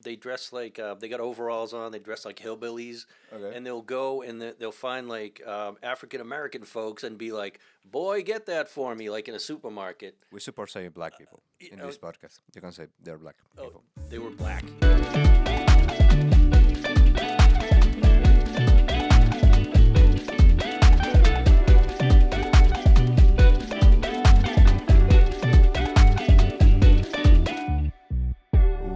they dress like they got overalls on. They dress like hillbillies, Okay. and they'll go and they'll find like African American folks and be like, "Boy, get that for me!" Like in a supermarket. We support saying black people Y- in uh, this podcast. You can say they're black oh, people. they were black.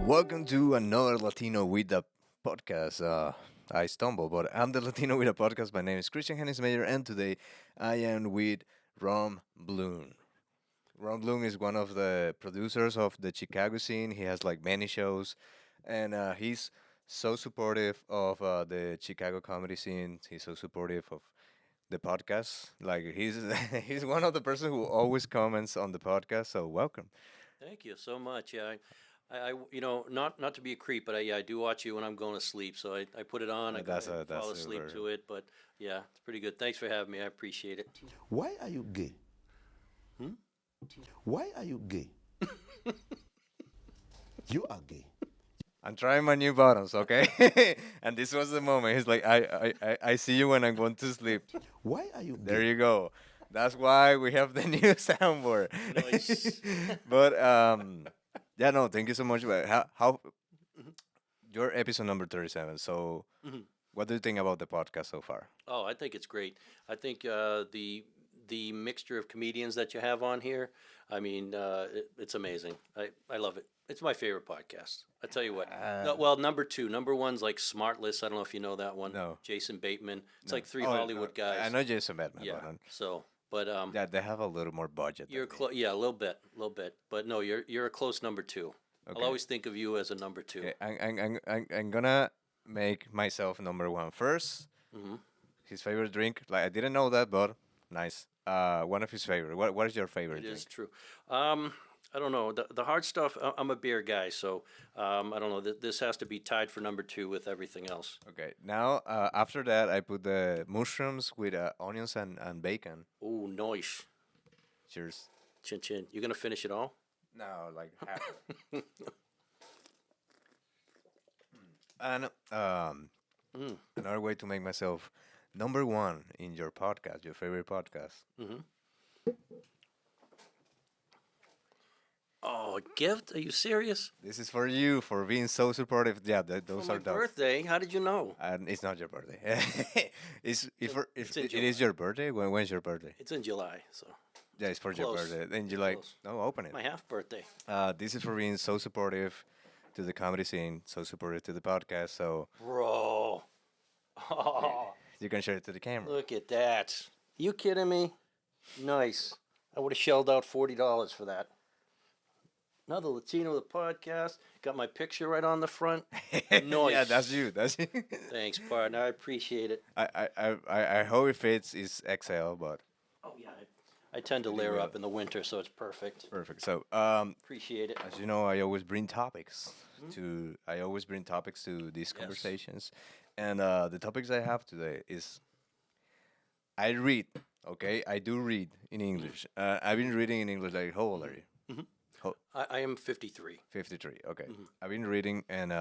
Welcome to another Latino with the podcast. I stumble, but I'm the Latino with a podcast. My name is Christian Hennis Mayer, and today I am with Rom Bloom. Ron Bloom is one of the producers of the Chicago scene. He has like many shows, and he's so supportive of the Chicago comedy scene. He's so supportive of the podcast. Like he's he's one of the person who always comments on the podcast. So welcome. Thank you so much. Yeah, not to be a creep, but I do watch you when I'm going to sleep. So I put it on. I That's fall asleep super. to it. But yeah, it's pretty good. Thanks for having me. I appreciate it. Why are you gay? Hmm? Why are you gay? You are gay. I'm trying my new buttons, okay? And this was the moment. He's like, I see you when I'm going to sleep. Why are you There gay? you go. That's why we have the new soundboard. Nice. But yeah, no, thank you so much. But how your episode number 37. So, Mhm. what do you think about the podcast so far? Oh, I think it's great. I think the mixture of comedians that you have on here, I mean, it's amazing. I love it. It's my favorite podcast. I tell you what. No, well, number two, number one's like Smartless. I don't know if you know that one. No. Jason Bateman. It's No. like three Oh, Hollywood no, guys. I know Jason Batman. Yeah. But, So, but yeah, they have a little more budget. you're than me. yeah, a little bit. But no, you're a close number two. Okay. I'll always think of you as a number two. Okay, I'm gonna make myself number one first. Hmm. His favorite drink, like I didn't know that, but nice. One of his favorite. What is your favorite It drink? is true. I don't know. The hard stuff, I'm a beer guy, so I don't know. This has to be tied for number two with everything else. Okay, now after that, I put the mushrooms with onions and bacon. Oh, nice. Cheers. Chin chin. You gonna finish it all? No, like half. And Mm. another way to make myself number one in your podcast, your favorite podcast. Hmm. Oh, a gift? Are you serious? This is for you for being so supportive. Yeah, those For are my dogs. birthday? How did you know? And it's not your birthday. It's if It's in it is July. your birthday. When's your birthday? It's in July, so Yeah, it's for your Close. birthday. Then you like Close. no open it. my half birthday. This is for being so supportive to the comedy scene, so supportive to the podcast. So Bro. Oh, you can share it to the camera. look at that. You kidding me? Nice. I would have shelled out $40 for that. Another Latino the podcast. Got my picture right on the front. Yeah, Nice. that's you. That's you. Thanks, partner. I appreciate it. I hope it fits is XL, but Oh yeah. I tend to Pretty layer well. up in the winter, so it's perfect. perfect. So Appreciate it. as you know, I always bring topics to these conversations, and the topics I have today is I read. Okay, I do read in English. I've been reading in English. Like, how old are you? I am 53. 53. Okay, Mhm. I've been reading, and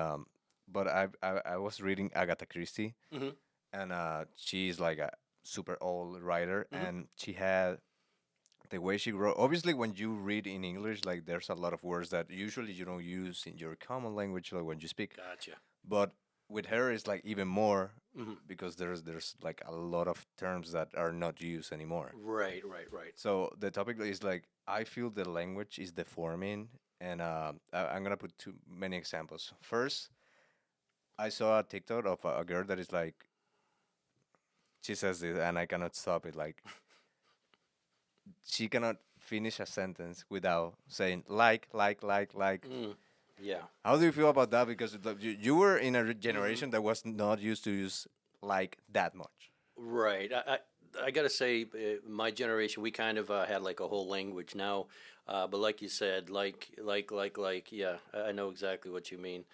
but I was reading Agatha Christie, Mhm. and she's like a super old writer, Mhm. and she had the way she wrote. Obviously, when you read in English, like there's a lot of words that usually you don't use in your common language, like when you speak. Gotcha. But with her, it's like even more Mhm. because there's like a lot of terms that are not used anymore. Right, right, right. So the topic is like I feel the language is deforming, and I'm gonna put too many examples. First, I saw a TikTok of a girl that is like, she says this, and I cannot stop it. Like, she cannot finish a sentence without saying like. Mm. Yeah. How do you feel about that? Because you were in a generation that was not used to use like that much. Right. I got to say, my generation, we kind of had like a whole language now. But like you said, yeah, I know exactly what you mean.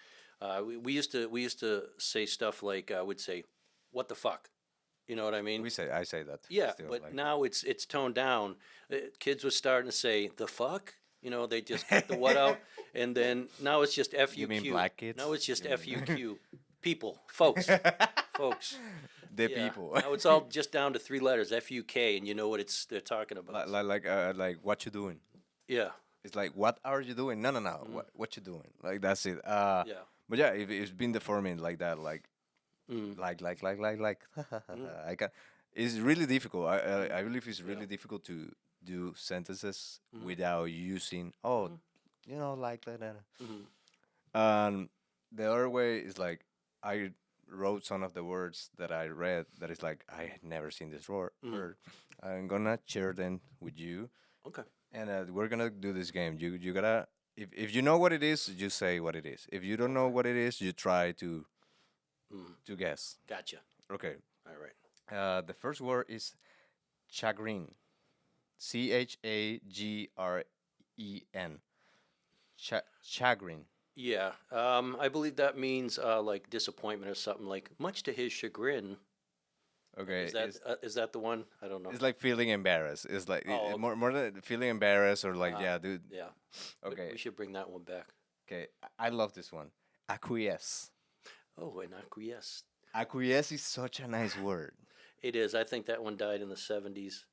We used to say stuff like, I would say, what the fuck? You know what I mean? I say that. Yeah, still, but like, now it's toned down. Kids were starting to say the fuck, You know, they just cut the what out, and then now it's just FUQ. You mean black kids? Now it's just You mean- FUQ. People, folks, folks. The Yeah. people. Now it's all just down to 3 letters, FUK, and you know what they're talking about. like what you doing? Yeah, It's like, what are you doing? No, no, no. What you doing? Like that's it. yeah. But yeah, it's been deforming like that. Like, Mm. like. I can. It's really difficult. I believe it's really difficult to do sentences without using like that. Mhm. And the other way is like I wrote some of the words that I read that is like I had never seen this word. I'm gonna share them with you, Okay. and we're gonna do this game. You gotta if you know what it is, you say what it is. If you don't know what it is, you try to guess. Gotcha. Okay. All right. The first word is chagrin. Chagren. Chagrin. Yeah. I believe that means like disappointment or something. Like much to his chagrin. Okay. Is that the one? I don't know. It's like feeling embarrassed. It's like Oh, okay. more than feeling embarrassed or like yeah, dude. Yeah. Okay. We should bring that one back. Okay. I love this one. Acquiesce. Oh, and acquiesce. Acquiesce is such a nice word. It is. I think that one died in the 70s.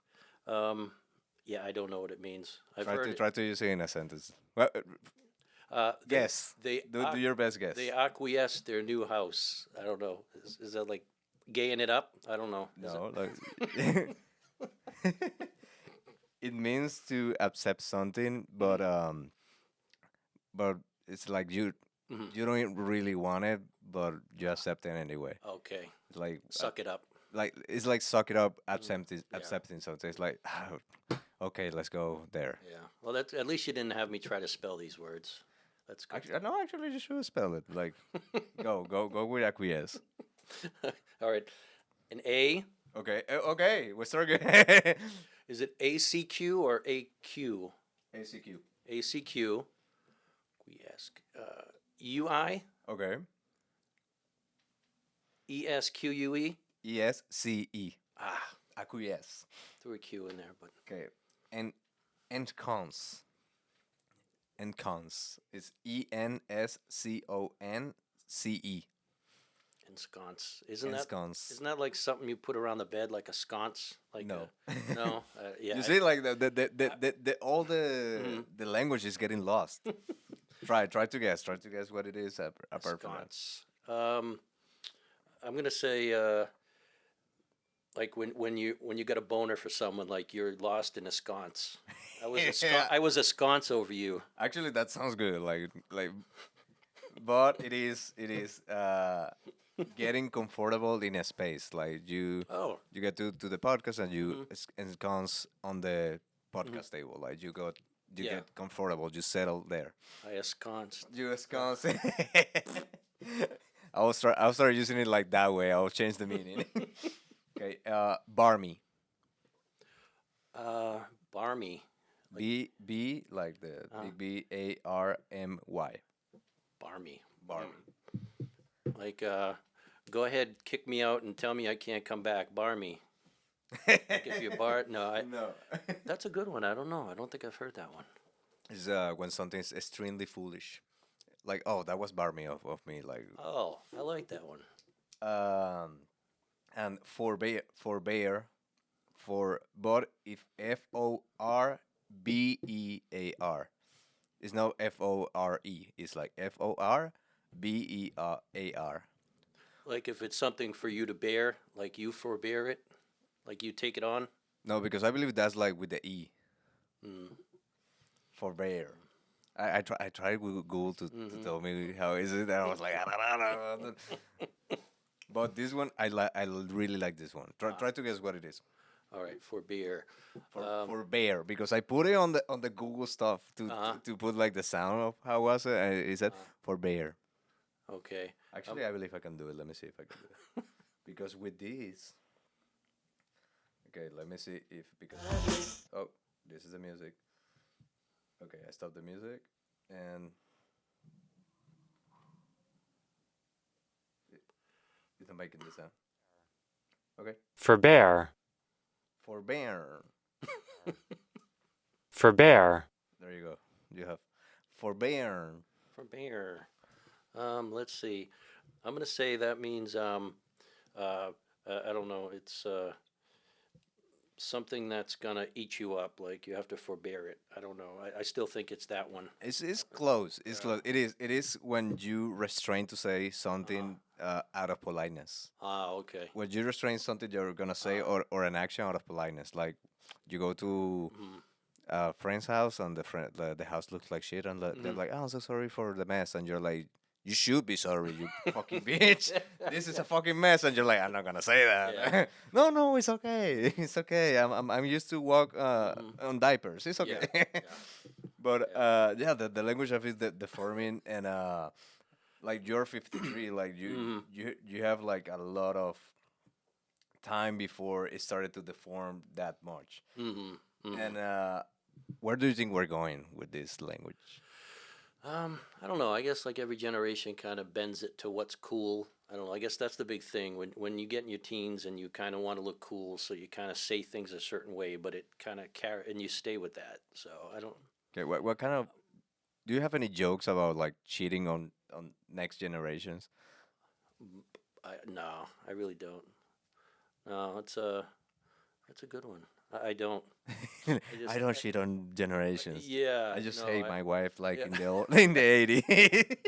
Yeah, I don't know what it means. I've heard it. Try to use it in a sentence. Well, guess. They Do your best guess. They acquiesced their new house. I don't know. Is that like gaying it up? I don't know. Is No, like it means to accept something, but it's like you don't really want it, but you accept it anyway. Okay. It's like Suck it up. like it's like suck it up, accepting something. It's like okay, let's go there. Yeah. Well, that's at least you didn't have me try to spell these words. That's good. Actually, you should spell it. Like go with acquiesce. All right. An A. Okay, okay, we start good. Is it ACQ or AQ? ACQ. ACQ. We ask. UI. Okay. ESQUE. ESCE. Ah, Acquiesce. threw a Q in there, but Okay. And cons. And cons. It's ENSCONCE. ensconce. Isn't Ensconce. that like something you put around the bed, like a sconce? Like No. no. Yeah. You see, like the all the language is getting lost. Try to guess. Try to guess what it is apart from that. Sconce. I'm gonna say like when you get a boner for someone, like you're lost in a sconce. I was a sconce over you. Actually, that sounds good. Like, but it is getting comfortable in a space. Like you get to the podcast and you ensconce on the podcast table. Like you get comfortable. You settle there. I ensconced. You ensconce. I'll start using it like that way. I'll change the meaning. Okay. Barmy. Barmy. B like the big BARMY. Barmy. Barmy. Like go ahead, kick me out and tell me I can't come back. Barmy. Like if you no. No. That's a good one. I don't know. I don't think I've heard that one. It's when something's extremely foolish. Like, oh, that was barmy of me. Like, Oh, I like that one. and forbear, but if FORBEAR, it's not FORE. It's like FORBEAR. Like if it's something for you to bear, like you forbear it, like you take it on. No, because I believe that's like with the E. Forbear. I tried with Google to tell me how is it, and I was like, I don't know. But this one, I really like this one. Try to guess what it is. All right, forbear. For bear, because I put it on the Google stuff to put like the sound of how was it, and it said for bear. Okay. Actually, I believe I can do it. Let me see if I can do it. Because with this, okay, let me see if because this is the music. Okay, I stopped the music and it's not making the sound. Okay. Forbear. For bear. Forbear. There you go. You have forbear. Forbear. Let's see. I'm gonna say that means I don't know. It's something that's gonna eat you up. Like you have to forbear it. I don't know. I still think it's that one. It's close. It's Yeah. close. It is when you restrain to say Uh-huh. something out of politeness. Ah, okay. When you restrain something you're gonna say, Uh, or an action out of politeness, like you go to mm-hmm. a friend's house and the house looks like shit, and they're Mm-hmm. like, "Oh, I'm so sorry for the mess," and you're like, "You should be sorry, you fucking bitch. This is a fucking mess," and you're like, "I'm not gonna say Yeah. that." No, no, it's okay. It's okay. I'm used to walk Mm-hmm. on diapers. It's Yeah. okay. Yeah. But Yeah. yeah, the language of it, the forming, and like you're 53, like Mm-hmm. you have like a lot of time before it started to deform that much. Mm-hmm. Mm-hmm. And where do you think we're going with this language? I don't know. I guess like every generation kind of bends it to what's cool. I don't know. I guess that's the big thing when you get in your teens and you kind of want to look cool, so you kind of say things a certain way, but it kind of carry and you stay with that. So I don't. Okay, what kind of, do you have any jokes about like cheating on next generations? No, I really don't. No, it's a good one. I don't. I I just don't cheat on generations. yeah. I just No, hate I my wife like yeah in the old, in the 80s.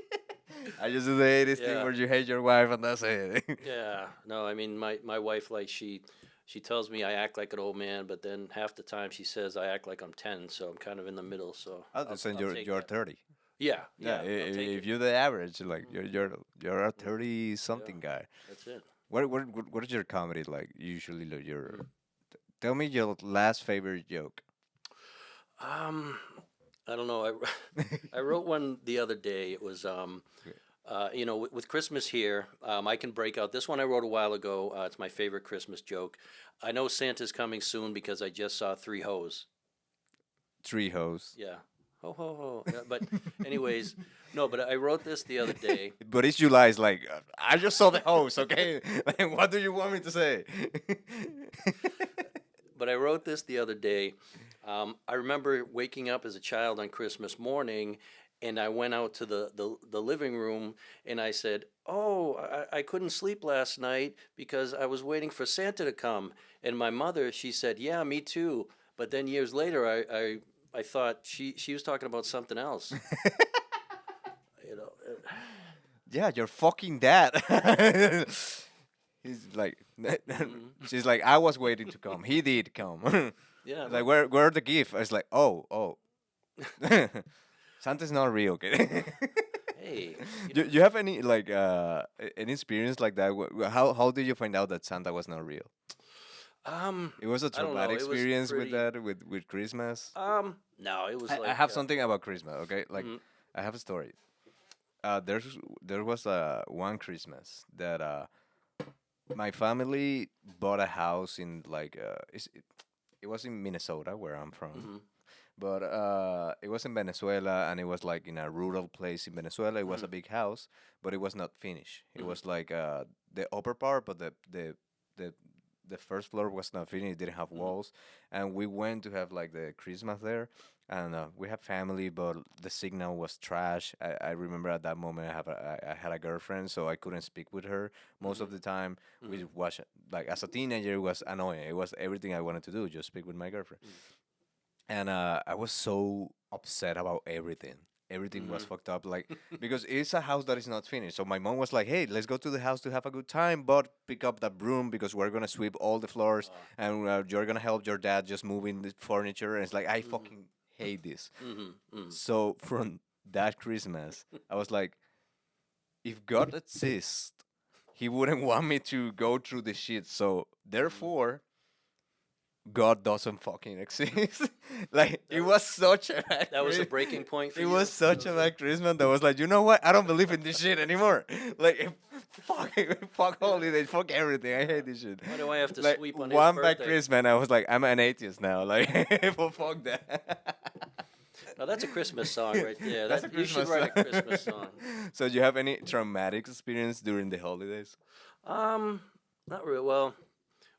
I just do the 80s thing yeah. where you hate your wife and that's it. Yeah, no, I mean my wife like she tells me I act like an old man, but then half the time she says I act like I'm 10, so I'm kind of in the middle. So I'll just send I'll take you're that. 30. Yeah, Yeah, yeah, I'll take if it. you're the average, like Mhm. you're a Mm, 30 yeah, something guy. that's it. What is your comedy like usually? Mm. Tell me your last favorite joke. Um, I don't know. I wrote one the other day. It was with Christmas here, I can break out. This one I wrote a while ago. It's my favorite Christmas joke. I know Santa's coming soon because I just saw three hoes. Three hoes. Yeah. Ho ho ho. Yeah, but anyways, no, but I wrote this the other day. But it's July. It's like I just saw the host. Okay, like, what do you want me to say? But I wrote this the other day. I remember waking up as a child on Christmas morning, and I went out to the living room, and I said, "Oh, I couldn't sleep last night because I was waiting for Santa to come." And my mother, she said, "Yeah, me too." But then years later, I thought she was talking about something else. You know. Yeah, your fucking dad. He's like, she's like, I was waiting to come. He did come. Yeah. Like, No. where the gift? I was like, oh. Santa's not real, okay? Hey. You have any like any experience like that? How did you find out that Santa was not real? It was a I don't know. traumatic It was experience with pretty. that with Christmas. No, it was I like. have something about Christmas. Okay, like Mhm. I have a story. There was one Christmas that my family bought a house in like it was in Minnesota where I'm from, Mhm. but it was in Venezuela and it was like in a rural place in Venezuela. It was a Mhm. big house, but it was not finished. It Mhm. was like the upper part, but the the first floor was not finished. It didn't have Mhm. walls, and we went to have like the Christmas there. And we have family, but the signal was trash. I remember at that moment I had a girlfriend, so I couldn't speak with her most of Mhm. the time. Mhm. Which was like as a teenager, it was annoying. It was everything I wanted to do, just speak with my girlfriend. And I was so upset about everything. Everything was Mhm. fucked up, like because it's a house that is not finished. So my mom was like, "Hey, let's go to the house to have a good time, but pick up that broom because we're gonna sweep all the floors, Uh, and you're gonna help your dad just moving the furniture." And it's like I mhm. fucking hate this. Mhm. Mhm. So from that Christmas, I was like, if God exists, He wouldn't want me to go through the shit. So Mhm. therefore, God doesn't fucking exist. Like it That was such a bad that was a breaking point for it you. was such a bad Christmas that was like, you know what? I don't believe in this shit anymore. Like fuck fuck holidays, fuck everything. I hate this shit. Why do I have to Like sweep on his one bad birthday? Christmas, I was like, I'm an atheist now. Like well, fuck that. Now that's a Christmas song right there. That's a That you should Christmas write song. a Christmas song. So do you have any traumatic experience during the holidays? Um, Not really. Well,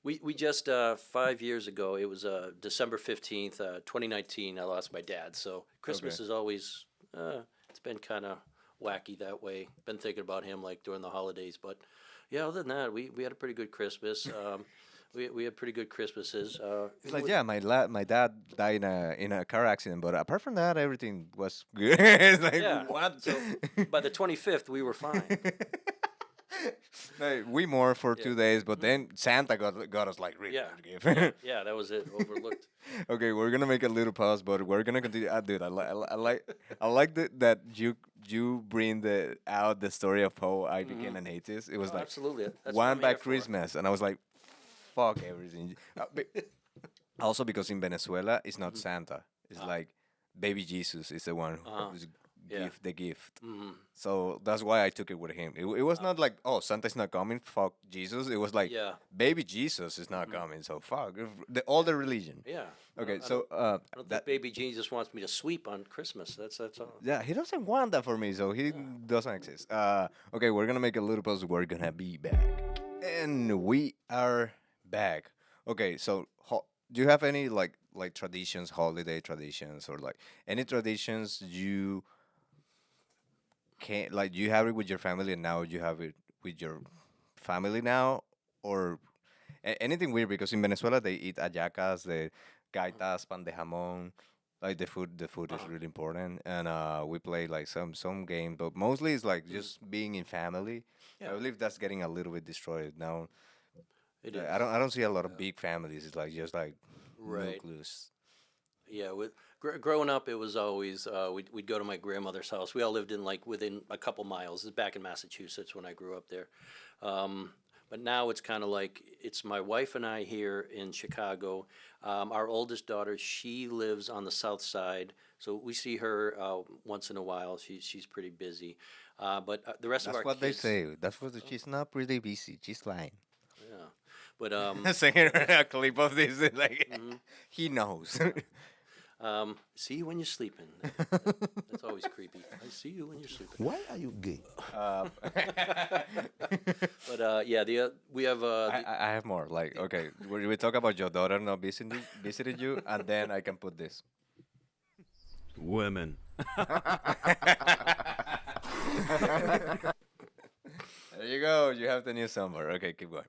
We just 5 years ago. It was December 15th, 2019. I lost my dad. So Okay. Christmas is always it's been kind of wacky that way. Been thinking about him like during the holidays, but yeah. Other than that, we had a pretty good Christmas. We had pretty good Christmases. It's like, yeah, my dad died in a car accident, but apart from that, everything was good. It's like, Yeah. what? So by the 25th, we were fine. Like, we more for Yeah. 2 days, but then Santa got us like really Yeah. good gift. Yeah, that was it. Overlooked. Okay, we're gonna make a little pause, but we're gonna continue. Dude, I like that you bring out the story of how I became an atheist. It was Oh, like absolutely. That's what one I'm here back for. Christmas, and I was like, fuck everything. Also, because in Venezuela, it's not Santa. It's like baby Jesus is the one who's Yeah. give the gift. Mhm. So that's why I took it with him. It was not like, oh, Santa's not coming, fuck Jesus. It was like, Yeah. baby Jesus is not coming, so fuck all the religion. Yeah. Okay, I so I don't that think baby Jesus wants me to sweep on Christmas. That's all. yeah, he doesn't want that for me, so he doesn't exist. Okay, we're gonna make a little pause. We're gonna be back, and we are back. Okay, so do you have any like traditions, holiday traditions, or like any traditions you can like you have it with your family and now you have it with your family now, or anything weird? Because in Venezuela they eat hallacas, the gaitas, pan de jamón. Like the food is Uh-huh. really important, and we play like some game, but mostly it's like just being in family. I Yeah, believe that's getting a little bit destroyed now. it Like, is. I don't see a lot of big families. It's like just like Right. nucleus. Yeah. With growing up, it was always we'd go to my grandmother's house. We all lived in like within a couple miles. It's back in Massachusetts when I grew up there. Um, but now it's kind of like it's my wife and I here in Chicago. Our oldest daughter, she lives on the south side, so we see her once in a while. She's pretty busy, but the rest of That's our what they kids, say. That's what she's not really busy. She's lying. yeah. But Singing a clip of this, like mhm. he knows. See you when you're sleeping. That's always creepy. I see you when you're sleeping. Why are you gay? But yeah, we have I have more. Like, okay, we talk about your daughter not visiting you, and then I can put this. Women. There you go. You have the new summer. Okay, keep going.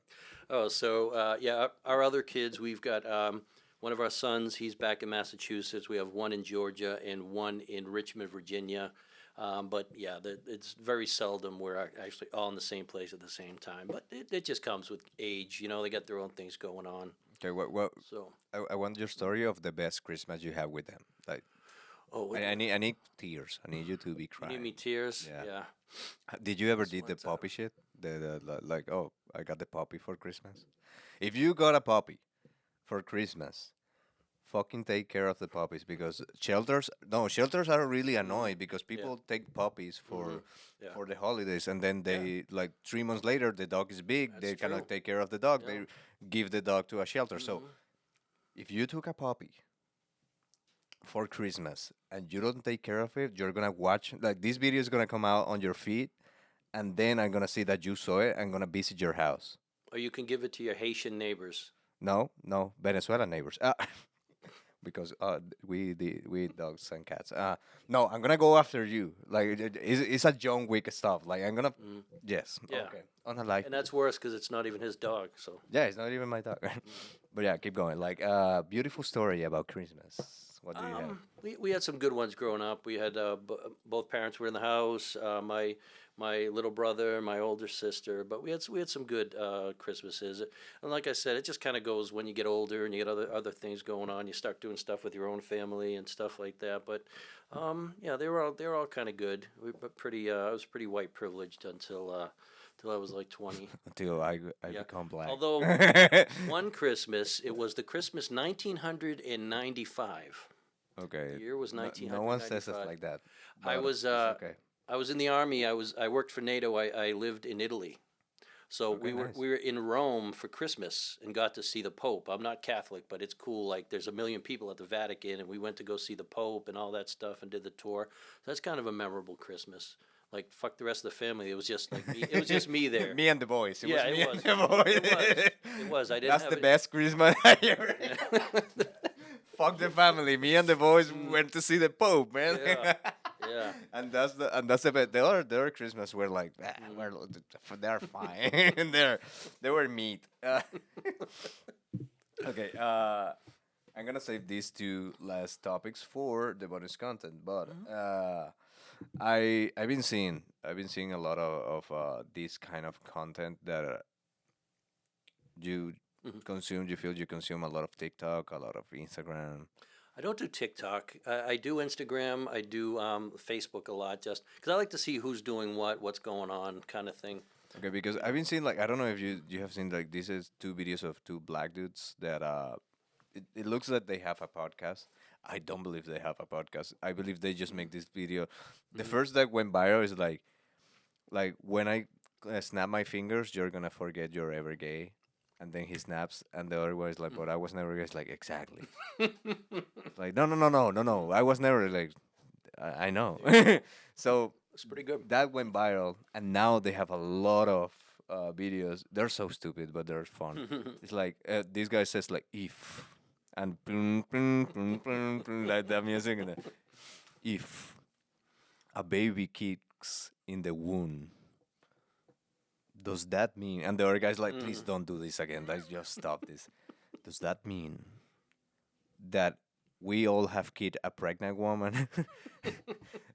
oh, so yeah, our other kids, we've got one of our sons. He's back in Massachusetts. We have one in Georgia and one in Richmond, Virginia. But yeah, it's very seldom we're actually all in the same place at the same time. But it just comes with age. You know, they got their own things going on. Okay, what So, I want your story of the best Christmas you have with them. Like, oh, what, I need tears. I need you to be you crying. need me tears? Yeah. Yeah. Did you ever This did the one's, puppy shit? Like, oh, I got the puppy for Christmas. If you got a puppy for Christmas, fucking take care of the puppies, because shelters are really annoyed because people take puppies Yeah. for the holidays, and then they like 3 months later the dog is big, they That's cannot true. take care of the dog, Yeah. they give the dog to a shelter. So Mhm. if you took a puppy for Christmas and you don't take care of it, you're gonna watch like this video is gonna come out on your feed, and then I'm gonna see that you saw it. I'm gonna visit your house. Or you can give it to your Haitian neighbors. No, Venezuela neighbors. Because we eat dogs and cats. No, I'm gonna go after you. Like it's a John Wick stuff. Like I'm gonna yes. Yeah. Okay. On a life. And that's worse because it's not even his dog. So Yeah, it's not even my dog. But yeah, keep going. Like beautiful story about Christmas. What do you have? we had some good ones growing up. We had both parents were in the house. My little brother, and my older sister. But we had some good Christmases. And like I said, it just kind of goes when you get older and you get other things going on. You start doing stuff with your own family and stuff like that. But yeah, they were all kind of good. I was pretty white privileged until I was like 20. Until I Yeah. become black. Although one Christmas, it was the Christmas 1995. Okay. The year was No one says it 1995. like that. I but was it's uh, okay. I was in the army. I worked for NATO. I lived in Italy. So Okay, nice. we were in Rome for Christmas and got to see the Pope. I'm not Catholic, but it's cool. Like there's a million people at the Vatican, and we went to go see the Pope and all that stuff and did the tour. So that's kind of a memorable Christmas. like fuck the rest of the family. It was just like me. It was just me there. Me and the boys. It Yeah, was me it and was. the boys. It was. It was. I didn't That's have the it. best Christmas I ever. Yeah. Fuck the family. Me and the boys went to see the Pope, man. Yeah. Yeah. And that's the best. The other Christmas were like, they're fine. they were meat. Okay. I'm gonna save these two last topics for the bonus content, but I've been seeing a lot of this kind of content that you Mhm. consume. You feel you consume a lot of TikTok, a lot of Instagram. I don't do TikTok. I do Instagram. I do Facebook a lot, just because I like to see who's doing what, what's going on, kind of thing. Okay, because I've been seeing like I don't know if you have seen like this is two videos of two black dudes that it looks like they have a podcast. I don't believe they have a podcast. I believe they just make this video. The first that went viral is like when I snap my fingers, you're gonna forget you're ever gay. And then he snaps, and the other one is like, "But I was never gay." It's like exactly. Like no no no no no no. I was never like. I know. So It's pretty good. that went viral, and now they have a lot of videos. They're so stupid, but they're fun. It's like this guy says like if, and like that music, and then, if a baby kicks in the womb, does that mean? And the other guy's like, please don't do this again. Let's just stop this. Does that mean that we all have kid a pregnant woman?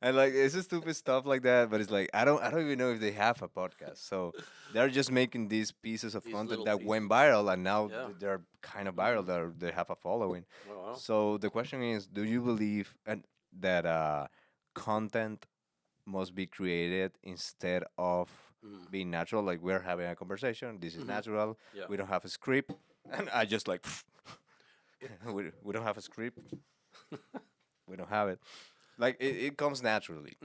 And like it's just stupid stuff like that, but it's like I don't even know if they have a podcast. So they're just making these pieces of These content little that pieces. went viral, and now Yeah. they're kind of viral. They have a following. Oh, wow. So the question is, do you believe that content must be created instead of being natural? Like we're having a conversation. This is natural. Yeah. We don't have a script, and I just like we don't have a script. We don't have it. Like it comes naturally.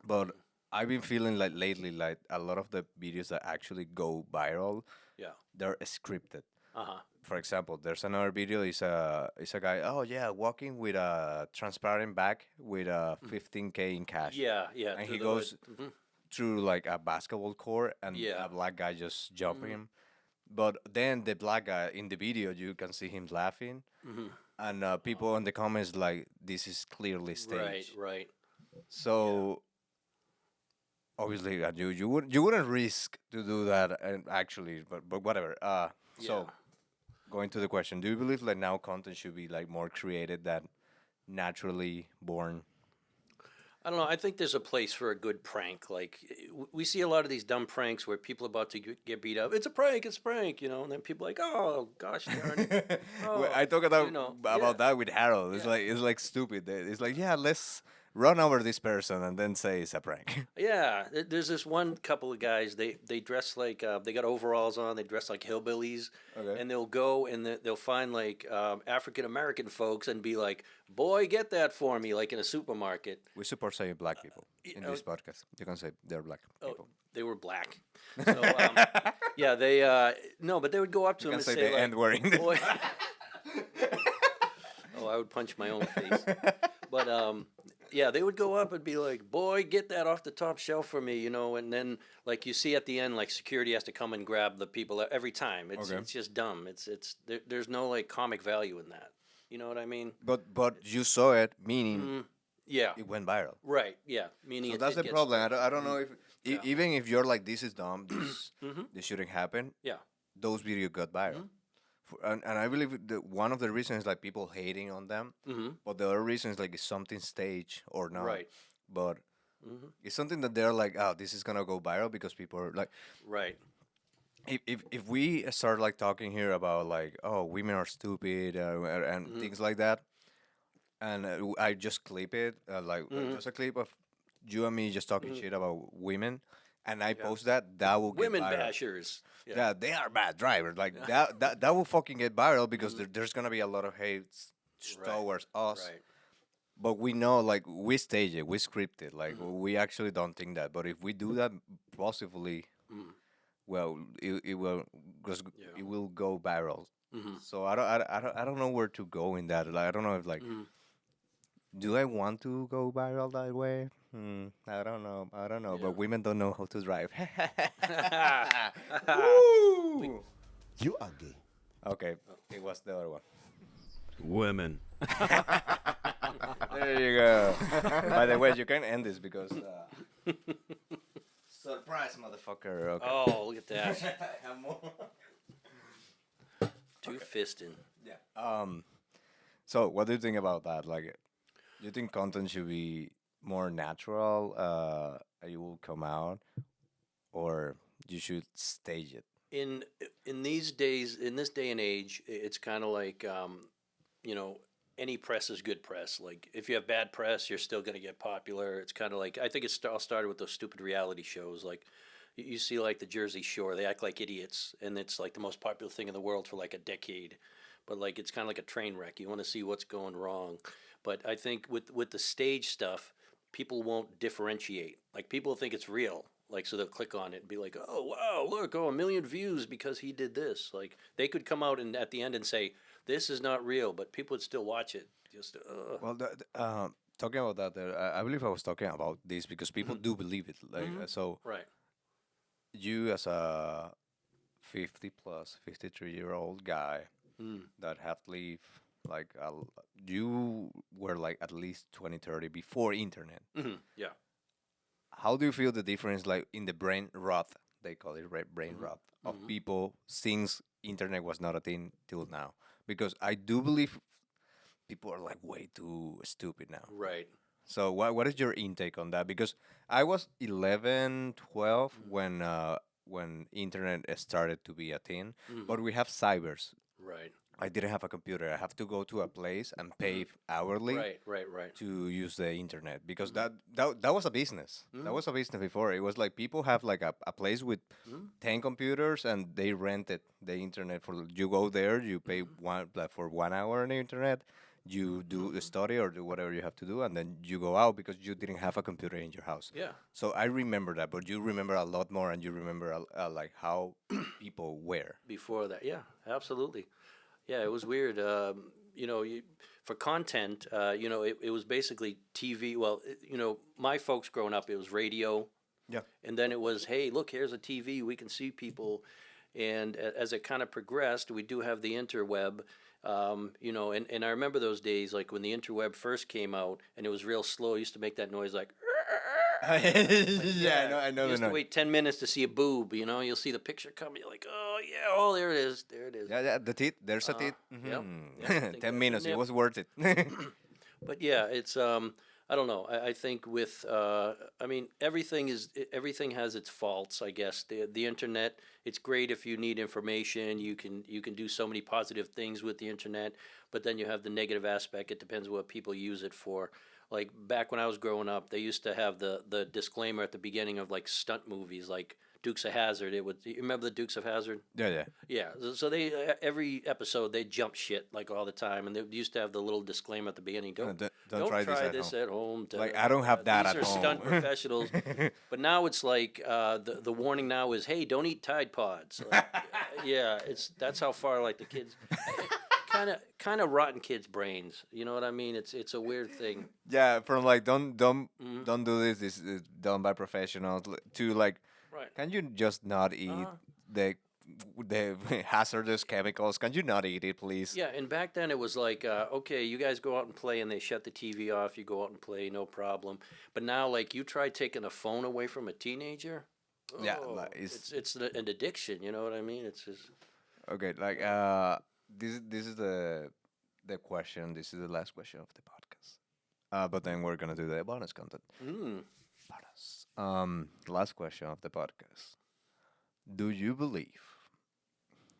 But I've been feeling like lately, like a lot of the videos that actually go viral, Yeah. they're scripted. Uh-huh. For example, there's another video. It's a guy. Oh yeah, walking with a transparent bag with 15K in cash. Yeah. Yeah. And through he the goes hood. through like a basketball court, and Yeah. a black guy just jumping him. But then the black guy in the video, you can see him laughing, and people in the comments like, "This is clearly Right. staged." Right. So obviously, you wouldn't risk to do that, and actually, but whatever. So Yeah. going to the question, do you believe like now content should be like more created than naturally born? I don't know. I think there's a place for a good prank. Like we see a lot of these dumb pranks where people are about to get beat up. It's a prank. It's a prank. And then people are like, oh gosh darn it. Well, Oh, I talk about yeah. that with Harold. It's Yeah. like stupid. It's like, yeah, let's run over this person and then say it's a prank. Yeah, there's this one couple of guys. They dress like they got overalls on. They dress like hillbillies, Okay. and they'll go and they'll find like African American folks and be like, "Boy, get that for me!" Like in a supermarket. We support saying black people in know- this podcast. You can say they're black people. They were black. So yeah, they no, but they would go up to You him can and say say the like, N word in this. "Boy." Oh, I would punch my own face. But yeah, they would go up and be like, "Boy, get that off the top shelf for me," and then like you see at the end, like security has to come and grab the people every time. It's Okay. it's just dumb. There's no like comic value in that. You know what I mean? But you saw it, meaning Yeah. it went viral. Right. Yeah. Meaning So it, that's it the gets- problem. I don't know if Yeah. even if you're like, this is dumb, this shouldn't happen. Yeah. Those videos got viral. And I believe one of the reasons is like people hating on them, but the other reason is like it's something staged or not. Right. But it's something that they're like, oh, this is gonna go viral because people are like, Right. if we start like talking here about like, oh, women are stupid and things like that, and I just clip it like just a clip of you and me just talking shit about women, and I post that will get Women viral. bashers. Yeah, they are bad drivers. Like that will fucking get viral because there's gonna be a lot of hate towards us. Right. But we know, like, we stage it, we script it. Like, we actually don't think that. But if we do that possibly, well, it will it will go viral. So I don't know where to go in that. Like, I don't know if like, do I want to go viral that way? I don't know. I don't know. Yeah. But women don't know how to drive. We- Woo! You are gay. Okay, it was the other one. Women. There you go. By the way, you can end this because surprise, motherfucker. Okay. oh, look at that. I have more. Two fisting. Yeah. So, what do you think about that? Like, do you think content should be more natural? You will come out, or you should stage it? In these days, in this day and age, it's kind of like you know, any press is good press. Like if you have bad press, you're still going to get popular. It's kind of like I think it all started with those stupid reality shows. Like you see, like the Jersey Shore, they act like idiots, and it's like the most popular thing in the world for like a decade. But like it's kind of like a train wreck. You want to see what's going wrong. But I think with the stage stuff, people won't differentiate. Like people think it's real. Like so they'll click on it and be like, "Oh wow, look, oh 1 million views because he did this." Like they could come out and at the end and say, "This is not real," but people would still watch it. Just Well, talking about that, I believe I was talking about this because people do believe it. Like, so right. you as a 50 plus 53-year-old guy that have lived like you were like at least 20, 30 before internet. Yeah. How do you feel the difference like in the brain rot, they call it brain rot, of people since internet was not a thing till now? Because I do believe people are like way too stupid now. Right. So what is your intake on that? Because I was 11, 12 when internet started to be a thing, but we have cybers. Right. I didn't have a computer. I have to go to a place and pay hourly Right. Right. Right. to use the internet because that was a business. That was a business before. It was like people have like a place with 10 computers and they rented the internet for you go there, you pay one like for 1 hour on the internet, you do the study or do whatever you have to do and then you go out because you didn't have a computer in your house. Yeah. So I remember that, but you remember a lot more and you remember like how people were. Before that, yeah, absolutely. Yeah, it was weird. For content, it was basically TV. Well, my folks growing up, it was radio. Yeah. And then it was, hey, look, here's a TV. We can see people. And as it kind of progressed, we do have the interweb. And I remember those days, like when the interweb first came out and it was real slow, it used to make that noise like, Yeah, I know you the used to noise. wait 10 minutes to see a boob, you'll see the picture come, you're like, oh, yeah, oh, there it is, there it is. Yeah, the teeth. There's a teeth. Yep, Mhm. yep, I think 10 that- minutes. It yep. was worth it. But yeah, it's I don't know. I think with everything has its faults. I guess the internet. It's great if you need information. You can do so many positive things with the internet, but then you have the negative aspect. It depends what people use it for. Like back when I was growing up, they used to have the disclaimer at the beginning of like stunt movies, like Dukes of Hazzard. You remember the Dukes of Hazzard? Yeah. Yeah, so they every episode they jump shit like all the time, and they used to have the little disclaimer at the beginning. Don't don't try this at at home. Like, I don't have that These at are stunt home. professionals. But now it's like the warning now is, hey, don't eat Tide Pods. Like, yeah, that's how far like the kids. Kind of rotten kids' brains. You know what I mean? It's a weird thing. Yeah, from like don't do this. This is done by professionals. To like, Right. can you just not eat the hazardous chemicals? Can you not eat it, please? Yeah, and back then it was like, okay, you guys go out and play, and they shut the TV off. You go out and play, no problem. But now, like, you try taking a phone away from a teenager. Yeah, oh, like, it's an addiction. You know what I mean? It's just Okay, like this is the question. This is the last question of the podcast. But then we're gonna do the bonus content. Bonus. Last question of the podcast. Do you believe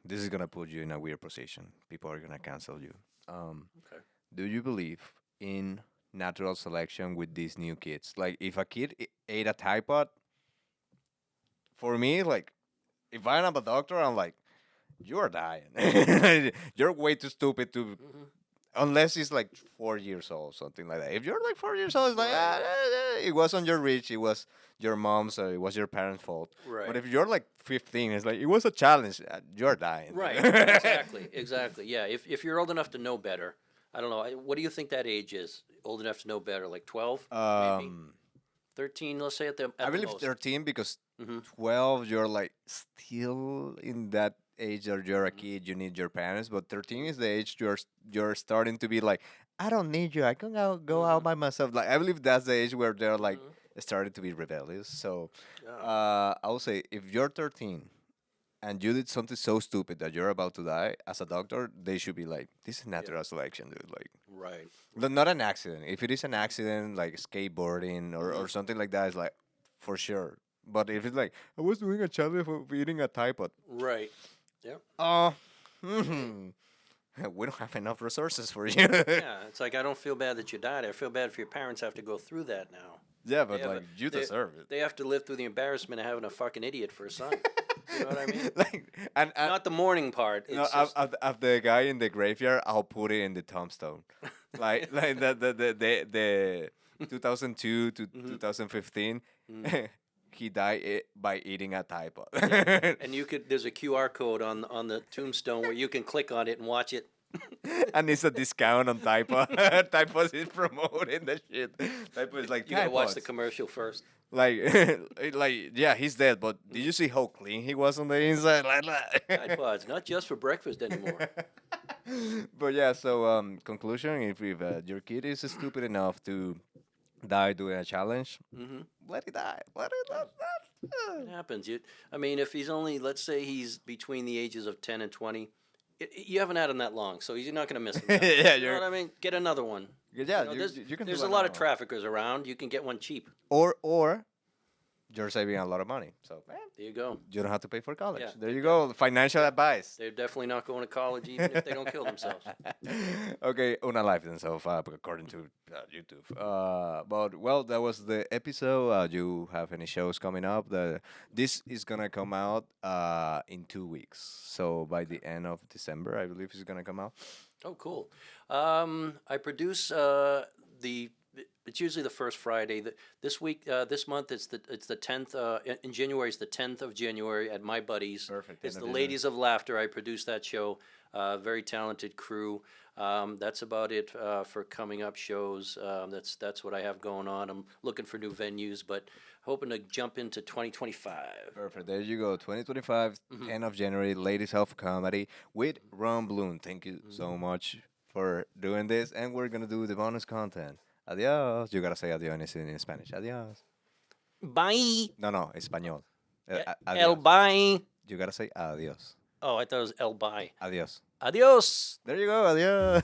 this is gonna put you in a weird position? People are gonna cancel you. okay. Do you believe in natural selection with these new kids? Like, if a kid ate a Tide Pod, for me, like, if I'm a doctor, I'm like, you're dying. You're way too stupid to. Unless it's like 4 years old, something like that. If you're like 4 years old, it's like it was on your reach. It was your mom's. It was your parents' fault. Right. But if you're like 15, it's like it was a challenge. You're dying. Right. Exactly. Yeah. If you're old enough to know better, I don't know. What do you think that age is? Old enough to know better, like 12? Maybe? 13, let's say at the I believe most. 13 because Mhm. 12 you're like still in that age that you're a kid, you need your parents, but 13 is the age you're starting to be like, I don't need you, I can go out by myself. Like I believe that's the age where they're like starting to be rebellious. So Yeah. I would say if you're 13 and you did something so stupid that you're about to die, as a doctor, they should be like, this is natural selection, dude. Like, Right. not an accident. If it is an accident, like skateboarding or something like that, it's like, for sure. But if it's like, I was doing a challenge of eating a Tide Pod. Right. Yeah. Hmm, we don't have enough resources for you. Yeah. It's like I don't feel bad that you died. I feel bad for your parents have to go through that now. Yeah, They but have like, a- you they- deserve it. They have to live through the embarrassment of having a fucking idiot for a son. You know what I mean? Like, and Not the mourning part. It's no, just, of the guy in the graveyard, I'll put it in the tombstone. Like the 2002 to 2015, he died by eating a Tide Pod. and you could. There's a QR code on the tombstone where you can click on it and watch it. And it's a discount on Tide Pod. Tide Pod is promoting the shit. Tide Pod is like, You gotta Tide watch the Pods. commercial first. Like, like, yeah, he's dead, but did you see how clean he was on the inside? Tide Pods, not just for breakfast anymore. But yeah, so conclusion: if your kid is stupid enough to die doing a challenge, let it die. Let it. It happens. I mean, if he's only, let's say he's between the ages of 10 and 20, you haven't had him that long, so you're not going to miss him. Yeah, You know what I mean? Get another one. Yeah, You know, you can. there's do a it lot of now. traffickers around. You can get one cheap. Or you're saving a lot of money, so There you go. you don't have to pay for college. Yeah. There you go. Financial advice. They're definitely not going to college even if they don't kill themselves. Okay, una life themselves, according to YouTube. But well, that was the episode. You have any shows coming up? This is gonna come out in 2 weeks. So by the end of December, I believe it's gonna come out. Oh, cool. I produce the. It's usually the first Friday. This week, this month, it's the 10th. In January, it's the 10th of January at my buddies. Perfect, It's 10th the of Ladies of Laughter. I produce that show. Very talented crew. That's about it for coming up shows. That's what I have going on. I'm looking for new venues, but hoping to jump into 2025. Perfect. There you go. 2025, end of January, Ladies of Comedy with Ron Bloom. Thank you so much for doing this, and we're gonna do the bonus content. Adios. You gotta say adios in Spanish. Adios. Bye. No, español. El Adios. bye. You gotta say adios. Oh, I thought it was el bye. Adios. Adios. There you go. Adios.